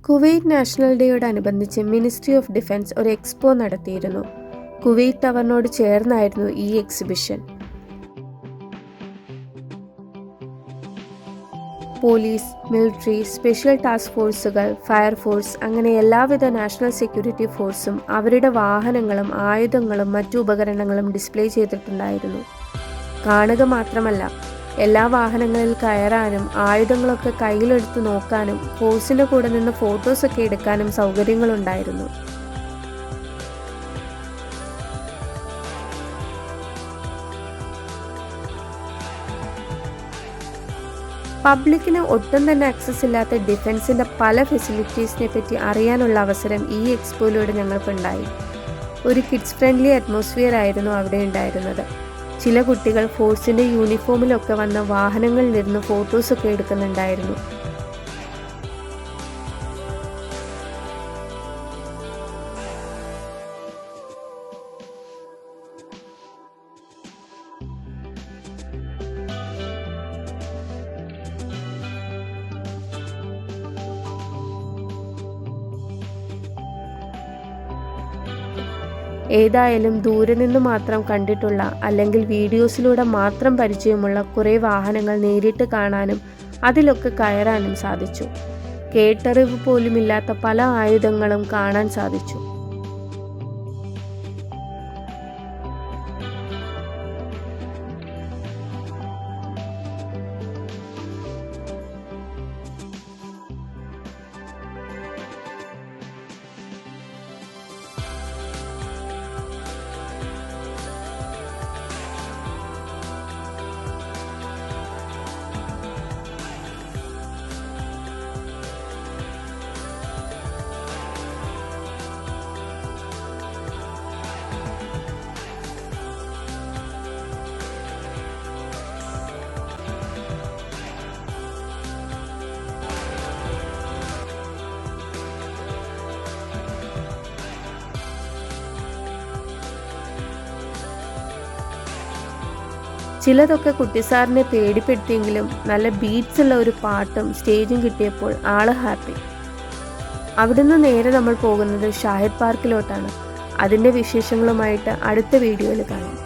Kuwait national ഡേയോടനുബന്ധിച്ച് ministry of defence ഒരു expo നടത്തിയിരുന്നു. കുവൈറ്റ് ടവറിനോട് ചേർന്നായിരുന്നു ഈ exhibition. Police, military, special task ഫോഴ്സുകൾ, ഫയർഫോഴ്സ് അങ്ങനെ എല്ലാവിധ നാഷണൽ സെക്യൂരിറ്റി ഫോഴ്സും അവരുടെ വാഹനങ്ങളും ആയുധങ്ങളും മറ്റു ഉപകരണങ്ങളും ഡിസ്പ്ലേ ചെയ്തിട്ടുണ്ടായിരുന്നു. കാണുക മാത്രമല്ല, എല്ലാ വാഹനങ്ങളിൽ കയറാനും ആയുധങ്ങളൊക്കെ കയ്യിലെടുത്ത് നോക്കാനും ഫോഴ്സിൻ്റെ കൂടെ നിന്ന് ഫോട്ടോസൊക്കെ എടുക്കാനും സൗകര്യങ്ങളുണ്ടായിരുന്നു. പബ്ലിക്കിന് ഒട്ടും തന്നെ ആക്സസ് ഇല്ലാത്ത ഡിഫൻസിൻ്റെ പല ഫെസിലിറ്റീസിനെ പറ്റി അറിയാനുള്ള അവസരം ഈ എക്സ്പോയിലൂടെ ഞങ്ങൾക്കുണ്ടായി. ഒരു കിഡ്സ് ഫ്രണ്ട്ലി അറ്റ്മോസ്ഫിയർ ആയിരുന്നു അവിടെ ഉണ്ടായിരുന്നത്. ചില കുട്ടികൾ ഫോഴ്സിൻ്റെ യൂണിഫോമിലൊക്കെ വന്ന വാഹനങ്ങളിലിരുന്ന് ഫോട്ടോസൊക്കെ എടുക്കുന്നുണ്ടായിരുന്നു. ഏതായാലും ദൂരെ നിന്ന് മാത്രം കണ്ടിട്ടുള്ള അല്ലെങ്കിൽ വീഡിയോസിലൂടെ മാത്രം പരിചയമുള്ള കുറേ വാഹനങ്ങൾ നേരിട്ട് കാണാനും അതിലൊക്കെ കയറാനും സാധിച്ചു. കേട്ടറിവ് പോലുമില്ലാത്ത പല ആയുധങ്ങളും കാണാൻ സാധിച്ചു. ചിലതൊക്കെ കുട്ടിസാറിനെ പേടിപ്പെടുത്തിയെങ്കിലും നല്ല ബീറ്റ്സ് ഉള്ള ഒരു പാട്ടും സ്റ്റേജും കിട്ടിയപ്പോൾ ആള് ഹാപ്പി. അവിടുന്ന് നേരെ നമ്മൾ പോകുന്നത് ഷാഹിദ് പാർക്കിലോട്ടാണ്. അതിൻ്റെ വിശേഷങ്ങളുമായിട്ട് അടുത്ത വീഡിയോയിൽ കാണാം.